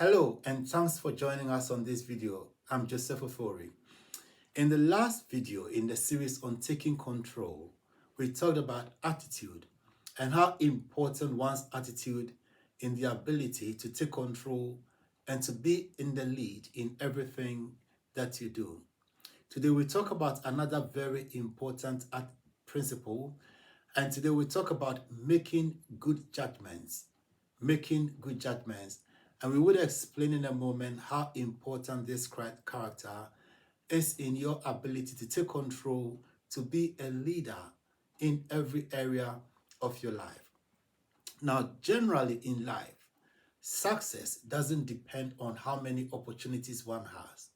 Hello and thanks for joining us on this video. I'm Joseph Ofori. In the last video in the series on taking control, we talked about attitude and how important one's attitude in the ability to take control and to be in the lead in everything that you do. Today we talk about another very important principle, and today we talk about making good judgments. Making good judgments. And we will explain in a moment how important this character is in your ability to take control, to be a leader in every area of your life. Now, generally in life, success doesn't depend on how many opportunities one has,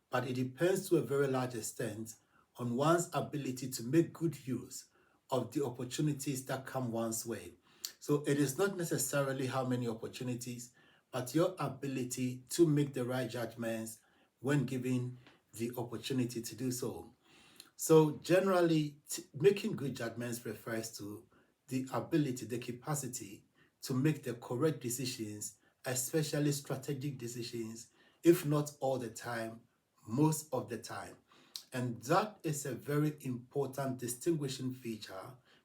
but it depends to a very large extent on one's ability to make good use of the opportunities that come one's way. So it is not necessarily how many opportunities, but your ability to make the right judgments when given the opportunity to do so. So generally, making good judgments refers to the ability, the capacity to make the correct decisions, especially strategic decisions, if not all the time, most of the time. And that is a very important distinguishing feature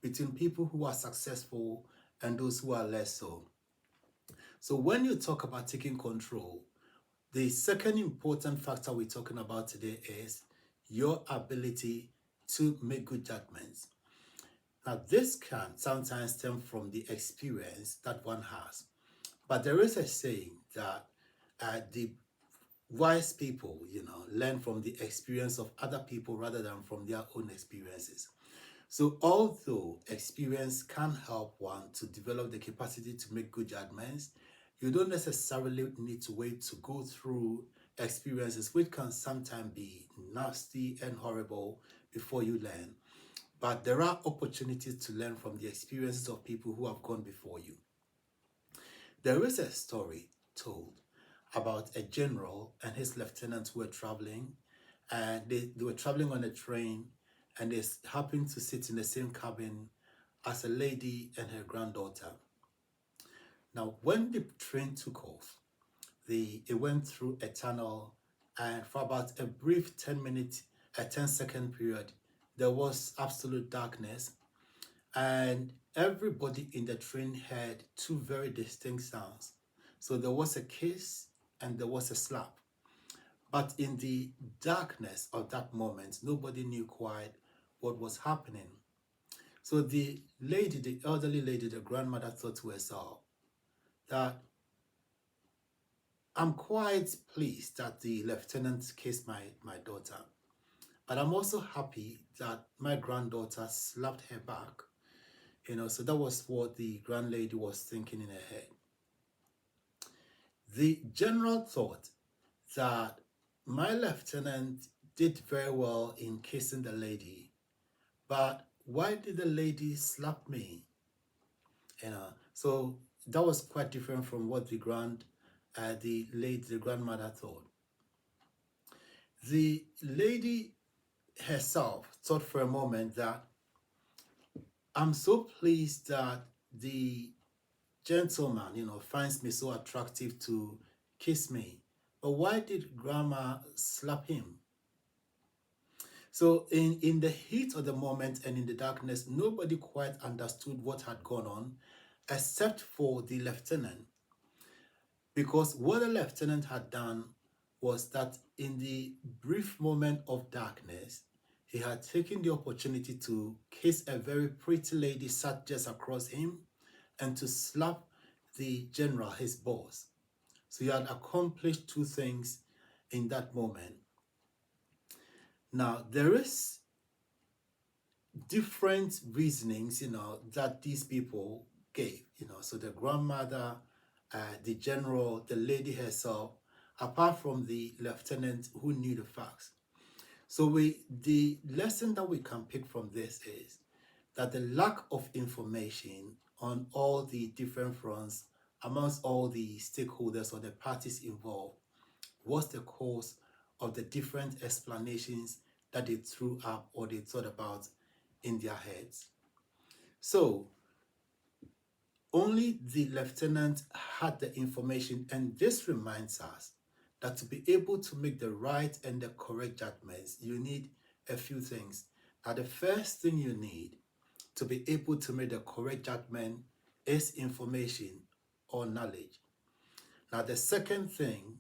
between people who are successful and those who are less so. So when you talk about taking control, the second important factor we're talking about today is your ability to make good judgments. Now, this can sometimes stem from the experience that one has, but there is a saying that the wise people, learn from the experience of other people rather than from their own experiences. So although experience can help one to develop the capacity to make good judgments, you don't necessarily need to wait to go through experiences which can sometimes be nasty and horrible before you learn. But there are opportunities to learn from the experiences of people who have gone before you. There is a story told about a general and his lieutenant who were traveling, and they were traveling on a train, and they happened to sit in the same cabin as a lady and her granddaughter. Now, when the train took off, it went through a tunnel, and for about a brief 10-second period, there was absolute darkness, and everybody in the train heard two very distinct sounds. So there was a kiss and there was a slap. But in the darkness of that moment, nobody knew quite what was happening. So the elderly lady, the grandmother, thought to herself that I'm quite pleased that the lieutenant kissed my daughter, but I'm also happy that my granddaughter slapped her back. So that was what the grand lady was thinking in her head. The general thought that my lieutenant did very well in kissing the lady, but why did the lady slap me? So that was quite different from what the grandmother thought. The lady herself thought for a moment that I'm so pleased that the gentleman, finds me so attractive to kiss me. But why did grandma slap him? So in the heat of the moment and in the darkness, nobody quite understood what had gone on except for the lieutenant. Because what the lieutenant had done was that in the brief moment of darkness, he had taken the opportunity to kiss a very pretty lady sat just across him and to slap the general, his boss. So he had accomplished two things in that moment. Now, there is different reasonings, that these people gave, So the grandmother, the general, the lady herself, apart from the lieutenant who knew the facts. So the lesson that we can pick from this is that the lack of information on all the different fronts amongst all the stakeholders or the parties involved was the cause of the different explanations that they threw up or they thought about in their heads. So Only the lieutenant had the information, and this reminds us that to be able to make the right and the correct judgments, you need a few things. Now, the first thing you need to be able to make the correct judgment is information or knowledge. Now, the second thing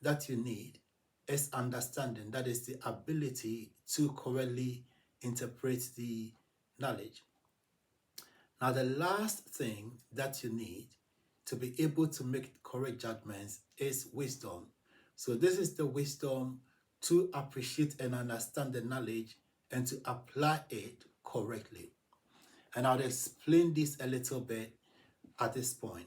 that you need is understanding, that is the ability to correctly interpret the knowledge. Now, the last thing that you need to be able to make correct judgments is wisdom. So, this is the wisdom to appreciate and understand the knowledge and to apply it correctly. And I'll explain this a little bit at this point.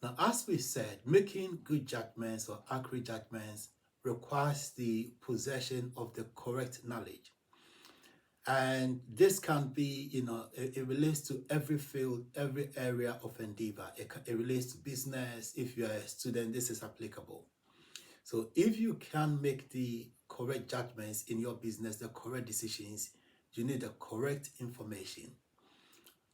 Now, as we said, making good judgments or accurate judgments requires the possession of the correct knowledge. And this can be, it relates to every field, every area of endeavor. It relates to business. If you're a student, this is applicable. So if you can make the correct judgments in your business, the correct decisions, you need the correct information.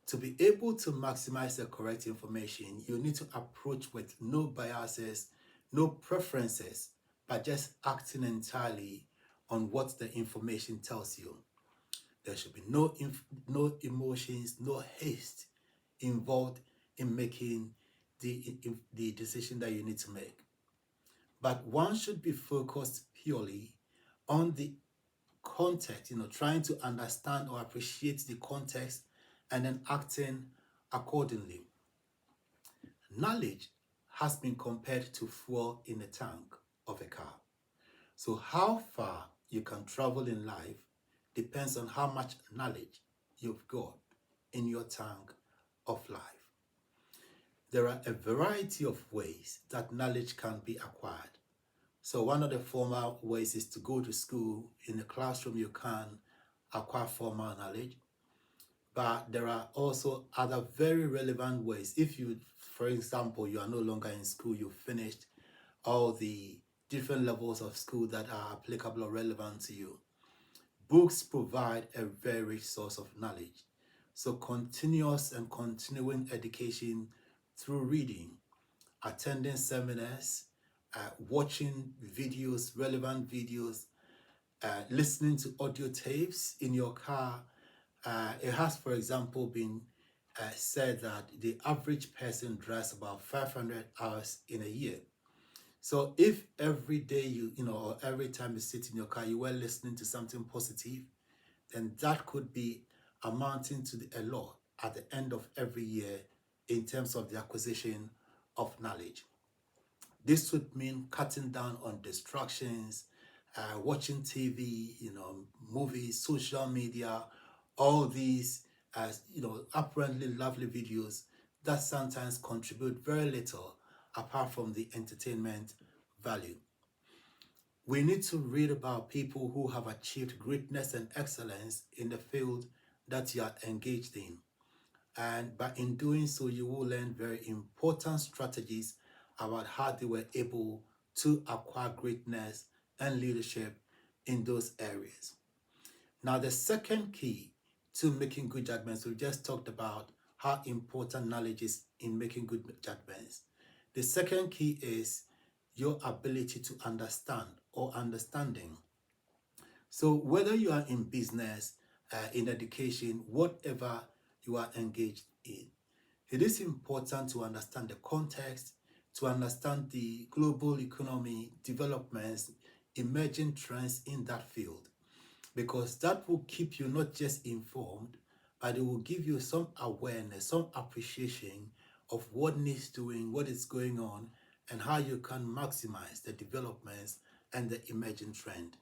To be able to maximize the correct information, you need to approach with no biases, no preferences, but just acting entirely on what the information tells you. There should be no emotions, no haste involved in making the decision that you need to make. But one should be focused purely on the context, trying to understand or appreciate the context and then acting accordingly. Knowledge has been compared to fuel in the tank of a car. So how far you can travel in life depends on how much knowledge you've got in your tank of life. There are a variety of ways that knowledge can be acquired. So one of the formal ways is to go to school. In the classroom, you can acquire formal knowledge. But there are also other very relevant ways. If you, for example, you are no longer in school, you've finished all the different levels of school that are applicable or relevant to you, books provide a very rich source of knowledge. So continuous and continuing education through reading, attending seminars, watching videos, relevant videos, listening to audio tapes in your car. It has, for example, been said that the average person drives about 500 hours in a year. So if every day or every time you sit in your car, you were listening to something positive, then that could be amounting to a lot at the end of every year in terms of the acquisition of knowledge. This would mean cutting down on distractions, watching TV, movies, social media, all these, apparently lovely videos that sometimes contribute very little apart from the entertainment value. We need to read about people who have achieved greatness and excellence in the field that you are engaged in. And by in doing so, you will learn very important strategies about how they were able to acquire greatness and leadership in those areas. Now, the second key to making good judgments, we just talked about how important knowledge is in making good judgments. The second key is your ability to understand or understanding. So whether you are in business, in education, whatever you are engaged in, it is important to understand the context, to understand the global economy, developments, emerging trends in that field, because that will keep you not just informed, but it will give you some awareness, some appreciation of what needs doing, what is going on, and how you can maximize the developments and the emerging trend.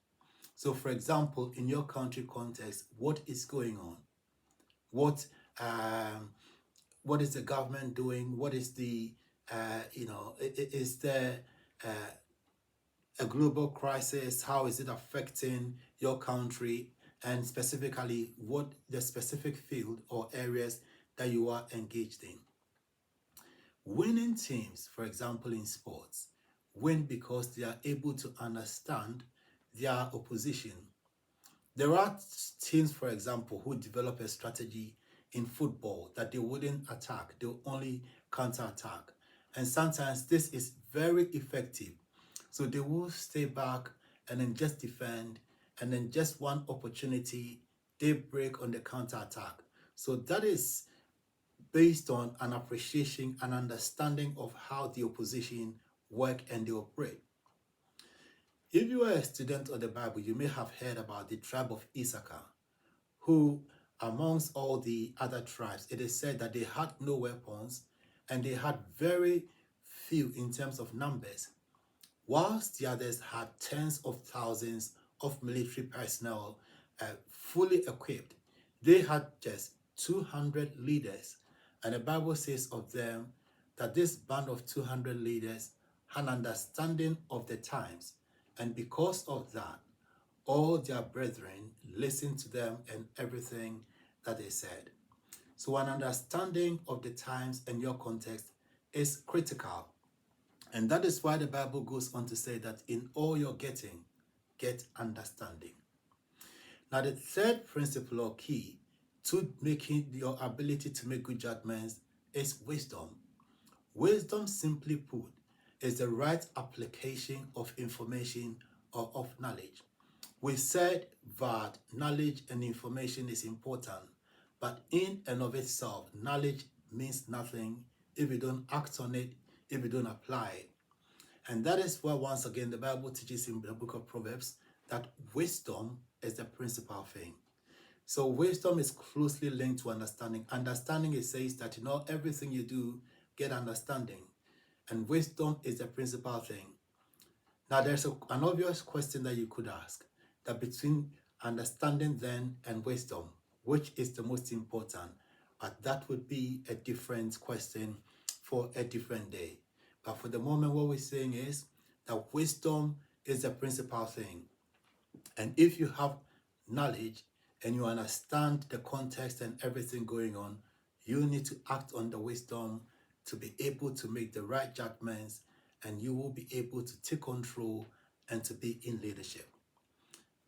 So, for example, in your country context, what is going on? What is the government doing? What is the is there a global crisis? How is it affecting your country? And specifically, what the specific field or areas that you are engaged in. Winning teams, for example, in sports, win because they are able to understand their opposition. There are teams, for example, who develop a strategy in football that they wouldn't attack, they'll only counter-attack. And sometimes this is very effective. So they will stay back and then just defend, and then just one opportunity, they break on the counter-attack. So that is based on an appreciation and understanding of how the opposition work and they operate. If you are a student of the Bible, you may have heard about the tribe of Issachar, who amongst all the other tribes, it is said that they had no weapons and they had very few in terms of numbers, whilst the others had tens of thousands of military personnel fully equipped. They had just 200 leaders, and the Bible says of them that this band of 200 leaders had an understanding of the times, and because of that, all their brethren listened to them and everything that they said. So an understanding of the times and your context is critical. And that is why the Bible goes on to say that in all you're getting, get understanding. Now, the third principle or key to making your ability to make good judgments is wisdom. Wisdom, simply put, is the right application of information or of knowledge. We said that knowledge and information is important, but in and of itself, knowledge means nothing if you don't act on it, if you don't apply it. And that is why, once again, the Bible teaches in the book of Proverbs that wisdom is the principal thing. So wisdom is closely linked to understanding. Understanding, it says that in all everything you do, get understanding. And wisdom is the principal thing. Now, there's an obvious question that you could ask, that between understanding then and wisdom, which is the most important? But that would be a different question for a different day. But for the moment, what we're saying is that wisdom is the principal thing. And if you have knowledge and you understand the context and everything going on, you need to act on the wisdom to be able to make the right judgments, and you will be able to take control and to be in leadership.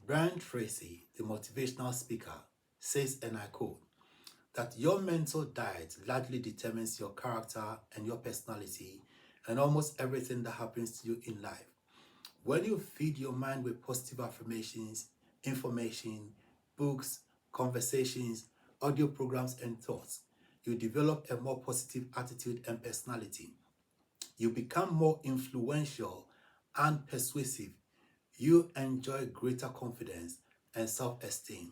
Brian Tracy, the motivational speaker, says, and I quote, that your mental diet largely determines your character and your personality and almost everything that happens to you in life. When you feed your mind with positive affirmations, information, books, conversations, audio programs, and thoughts, you develop a more positive attitude and personality. You become more influential and persuasive. You enjoy greater confidence and self-esteem.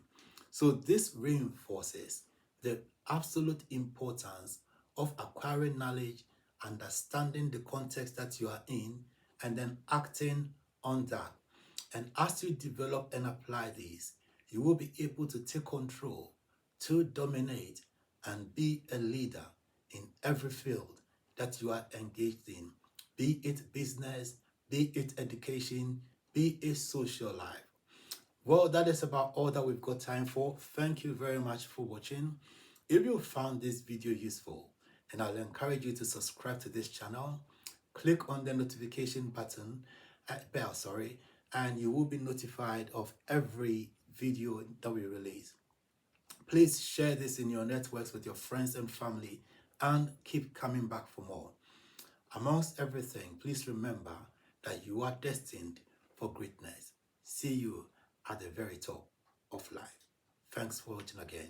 So this reinforces the absolute importance of acquiring knowledge, understanding the context that you are in, and then acting on that. And as you develop and apply these, you will be able to take control, to dominate, and be a leader in every field that you are engaged in, be it business, be it education, be it social life. Well, that is about all that we've got time for. Thank you very much for watching. If you found this video useful, then I'll encourage you to subscribe to this channel. Click on the notification button, bell, and you will be notified of every video that we release. Please share this in your networks with your friends and family, and keep coming back for more. Amongst everything, please remember that you are destined for greatness. See you at the very top of life. Thanks for watching again.